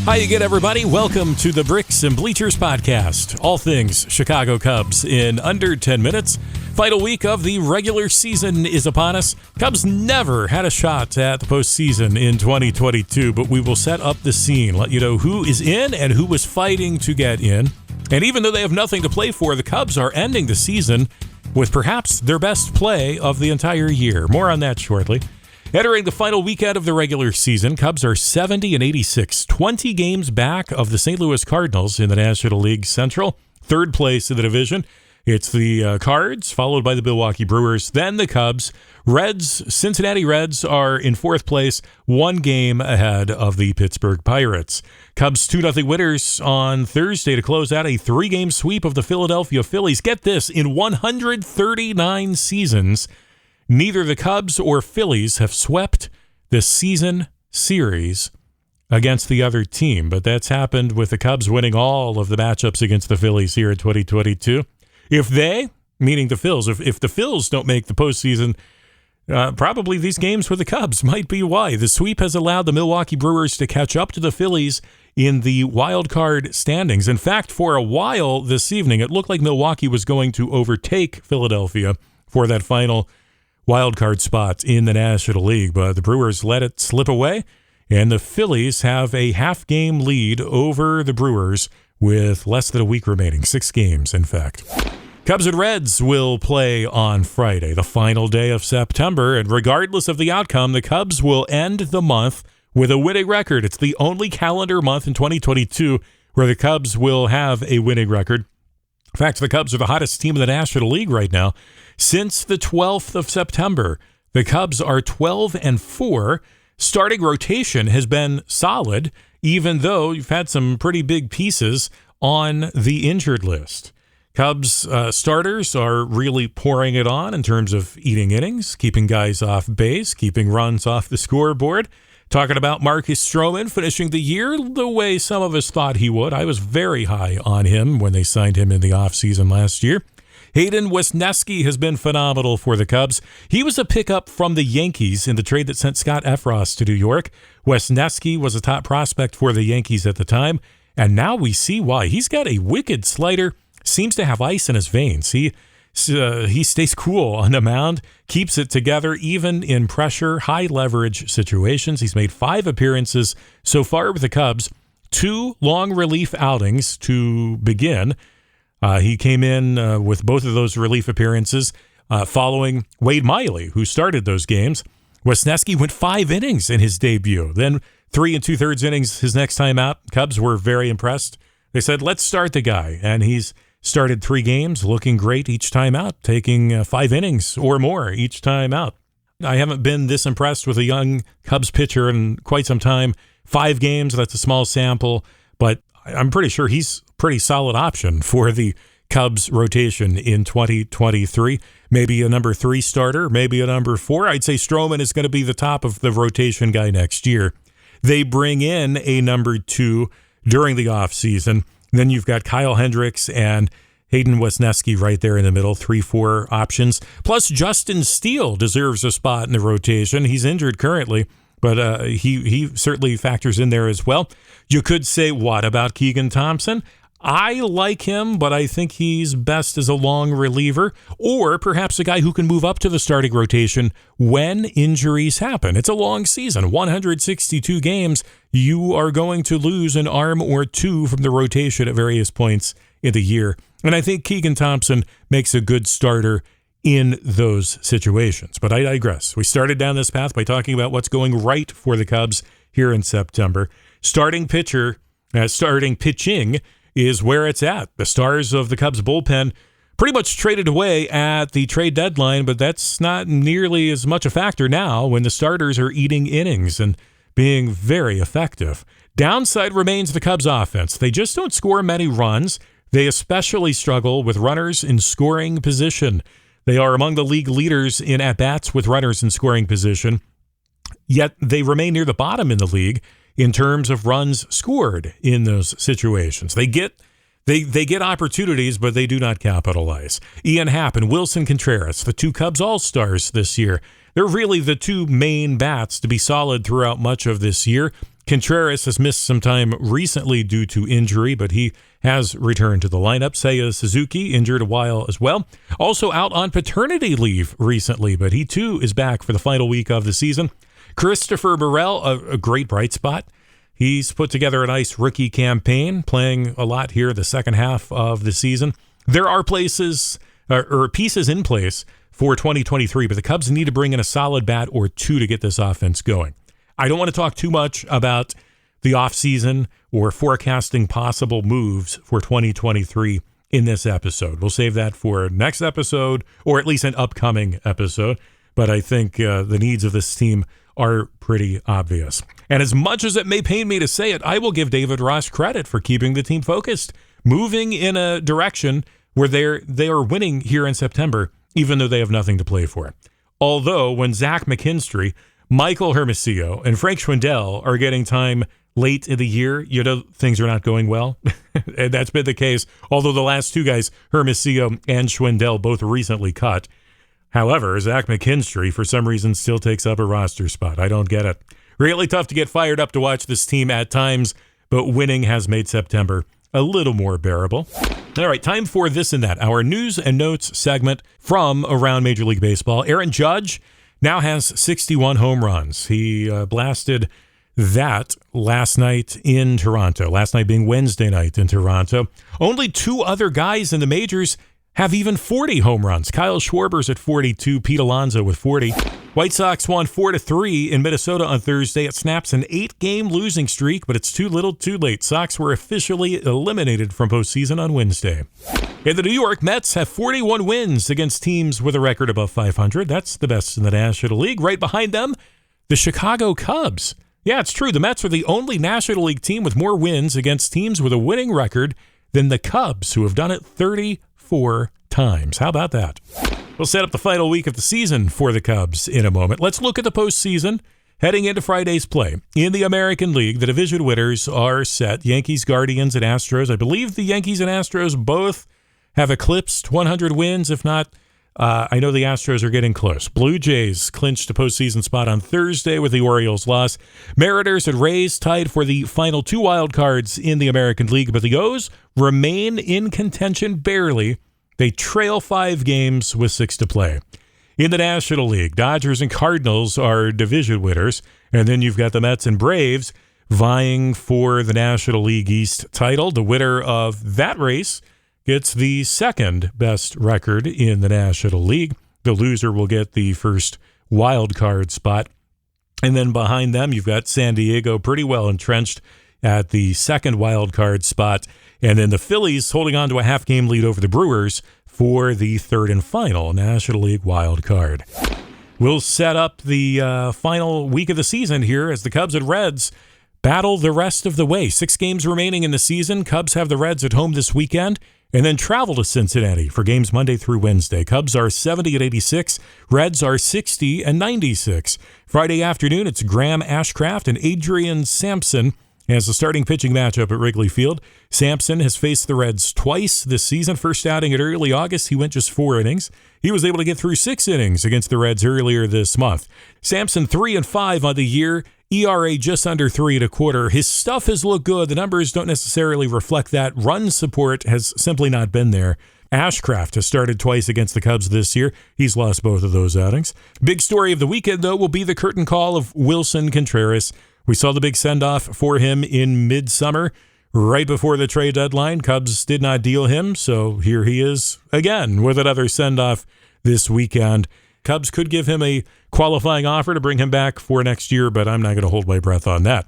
Hi again, everybody. Welcome to the Bricks and Bleachers podcast. All things Chicago Cubs in under 10 minutes. Final week of the regular season is upon us. Cubs never had a shot at the postseason in 2022, but we will set up the scene, let you know who is in and who was fighting to get in. And even though they have nothing to play for, the Cubs are ending the season with perhaps their best play of the entire year. More on that shortly. Entering the final weekend of the regular season, Cubs are 70-86, 20 games back of the St. Louis Cardinals in the National League Central. Third place in the division. It's the Cards, followed by the Milwaukee Brewers, then the Cubs. Cincinnati Reds are in fourth place, one game ahead of the Pittsburgh Pirates. Cubs 2-0 winners on Thursday to close out a three-game sweep of the Philadelphia Phillies. Get this, in 139 seasons, neither the Cubs or Phillies have swept the season series against the other team, but that's happened with the Cubs winning all of the matchups against the Phillies here in 2022. If they, meaning the Phils, if the Phils don't make the postseason, probably these games with the Cubs might be why. The sweep has allowed the Milwaukee Brewers to catch up to the Phillies in the wild card standings. In fact, for a while this evening, it looked like Milwaukee was going to overtake Philadelphia for that final wild card spot in the National League, but the Brewers let it slip away, and the Phillies have a half-game lead over the Brewers with less than a week remaining, 6 games, in fact. Cubs and Reds will play on Friday, the final day of September, and regardless of the outcome, the Cubs will end the month with a winning record. It's the only calendar month in 2022 where the Cubs will have a winning record. In fact, the Cubs are the hottest team in the National League right now. Since the 12th of September, the Cubs are 12-4. Starting rotation has been solid, even though you've had some pretty big pieces on the injured list. Cubs starters are really pouring it on in terms of eating innings, keeping guys off base, keeping runs off the scoreboard. Talking about Marcus Stroman finishing the year the way some of us thought he would. I was very high on him when they signed him in the offseason last year. Hayden Wesneski has been phenomenal for the Cubs. He was a pickup from the Yankees in the trade that sent Scott Efros to New York. Wesneski was a top prospect for the Yankees at the time, and now we see why. He's got a wicked slider, seems to have ice in his veins. He stays cool on the mound, keeps it together even in pressure, high leverage situations. He's made 5 appearances so far with the Cubs, 2 long relief outings to begin. He came in with both of those relief appearances following Wade Miley, who started those games. Wesneski went 5 innings in his debut, then 3 2/3 innings his next time out. Cubs were very impressed. They said, let's start the guy, and he's started 3 games, looking great each time out, taking 5 innings or more each time out. I haven't been this impressed with a young Cubs pitcher in quite some time. 5 games, that's a small sample, but I'm pretty sure he's a pretty solid option for the Cubs rotation in 2023. Maybe a number 3 starter, maybe a number 4. I'd say Stroman is going to be the top of the rotation guy next year. They bring in a number 2 during the offseason. Then you've got Kyle Hendricks and Hayden Wesneski right there in the middle, 3-4 options. Plus, Justin Steele deserves a spot in the rotation. He's injured currently, but he certainly factors in there as well. You could say, what about Keegan Thompson? I like him, but I think he's best as a long reliever, or perhaps a guy who can move up to the starting rotation when injuries happen. It's a long season, 162 games. You are going to lose an arm or 2 from the rotation at various points in the year. And I think Keegan Thompson makes a good starter in those situations. But I digress. We started down this path by talking about what's going right for the Cubs here in September. Starting pitching is where it's at. The stars of the Cubs bullpen pretty much traded away at the trade deadline, but that's not nearly as much a factor now when the starters are eating innings and being very effective. Downside remains the Cubs offense. They just don't score many runs. They especially struggle with runners in scoring position. They are among the league leaders in at-bats with runners in scoring position, yet they remain near the bottom in the league in terms of runs scored in those situations. They get opportunities, but they do not capitalize. Ian Happ and Wilson Contreras, the 2 Cubs All-Stars this year, they're really the 2 main bats to be solid throughout much of this year. Contreras has missed some time recently due to injury, but he has returned to the lineup. Seiya Suzuki injured a while as well. Also out on paternity leave recently, but he too is back for the final week of the season. Christopher Burrell, a great bright spot. He's put together a nice rookie campaign, playing a lot here the second half of the season. There are places or pieces in place for 2023, but the Cubs need to bring in a solid bat or two to get this offense going. I don't want to talk too much about the offseason or forecasting possible moves for 2023 in this episode. We'll save that for next episode, or at least an upcoming episode. But I think the needs of this team are pretty obvious. And as much as it may pain me to say it, I will give David Ross credit for keeping the team focused, moving in a direction where they are winning here in September, even though they have nothing to play for. Although when Zach McKinstry, Michael Hermosillo, and Frank Schwindel are getting time late in the year, things are not going well. And that's been the case, although the last two guys, Hermosillo and Schwindel, both recently cut. However, Zach McKinstry, for some reason, still takes up a roster spot. I don't get it. Really tough to get fired up to watch this team at times, but winning has made September a little more bearable. All right, time for This and That, our news and notes segment from around Major League Baseball. Aaron Judge now has 61 home runs. He blasted that last night in Toronto, last night being Wednesday night in Toronto. Only two other guys in the majors have even 40 home runs. Kyle Schwarber's at 42, Pete Alonso with 40. White Sox won 4-3 in Minnesota on Thursday. It snaps an 8-game losing streak, but it's too little too late. Sox were officially eliminated from postseason on Wednesday. And the New York Mets have 41 wins against teams with a record above 500. That's the best in the National League. Right behind them, the Chicago Cubs. Yeah, it's true. The Mets are the only National League team with more wins against teams with a winning record than the Cubs, who have done it 34 times. How about that? We'll set up the final week of the season for the Cubs in a moment. Let's look at the postseason heading into Friday's play. In the American League, the division winners are set. Yankees, Guardians, and Astros. I believe the Yankees and Astros both have eclipsed 100 wins. If not, I know the Astros are getting close. Blue Jays clinched a postseason spot on Thursday with the Orioles loss. Mariners and Rays tied for the final two wild cards in the American League, but the O's remain in contention barely. They trail 5 games with 6 to play. In the National League, Dodgers and Cardinals are division winners, and then you've got the Mets and Braves vying for the National League East title. The winner of that race gets the second best record in the National League. The loser will get the first wild card spot. And then behind them, you've got San Diego pretty well entrenched at the second wild card spot. And then the Phillies holding on to a half-game lead over the Brewers for the third and final National League wild card. We'll set up the final week of the season here as the Cubs and Reds battle the rest of the way. 6 games remaining in the season. Cubs have the Reds at home this weekend and then travel to Cincinnati for games Monday through Wednesday. Cubs are 70-86. Reds are 60-96. Friday afternoon, it's Graham Ashcraft and Adrian Sampson as the starting pitching matchup at Wrigley Field. Sampson has faced the Reds twice this season. First outing in early August, he went just 4 innings. He was able to get through 6 innings against the Reds earlier this month. Sampson 3-5 on the year, ERA just under 3.25. His stuff has looked good. The numbers don't necessarily reflect that. Run support has simply not been there. Ashcraft has started twice against the Cubs this year. He's lost both of those outings. Big story of the weekend, though, will be the curtain call of Wilson Contreras. We saw the big send-off for him in midsummer, right before the trade deadline. Cubs did not deal him, so here he is again with another send-off this weekend. Cubs could give him a qualifying offer to bring him back for next year, but I'm not going to hold my breath on that.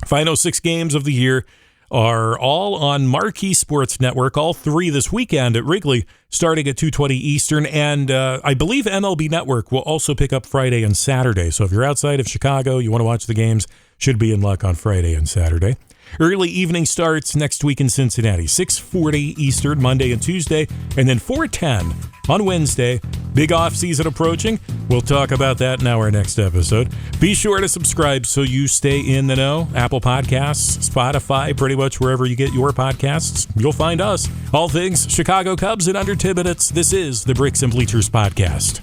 Final 6 games of the year are all on Marquee Sports Network, all 3 this weekend at Wrigley, starting at 2:20 Eastern, and I believe MLB Network will also pick up Friday and Saturday. So if you're outside of Chicago, you want to watch the games, should be in luck on Friday and Saturday. Early evening starts next week in Cincinnati, 6:40 Eastern, Monday and Tuesday, and then 4:10 on Wednesday. Big off-season approaching. We'll talk about that in our next episode. Be sure to subscribe so you stay in the know. Apple Podcasts, Spotify, pretty much wherever you get your podcasts, you'll find us. All things Chicago Cubs in under 10 minutes. This is the Bricks and Bleachers Podcast.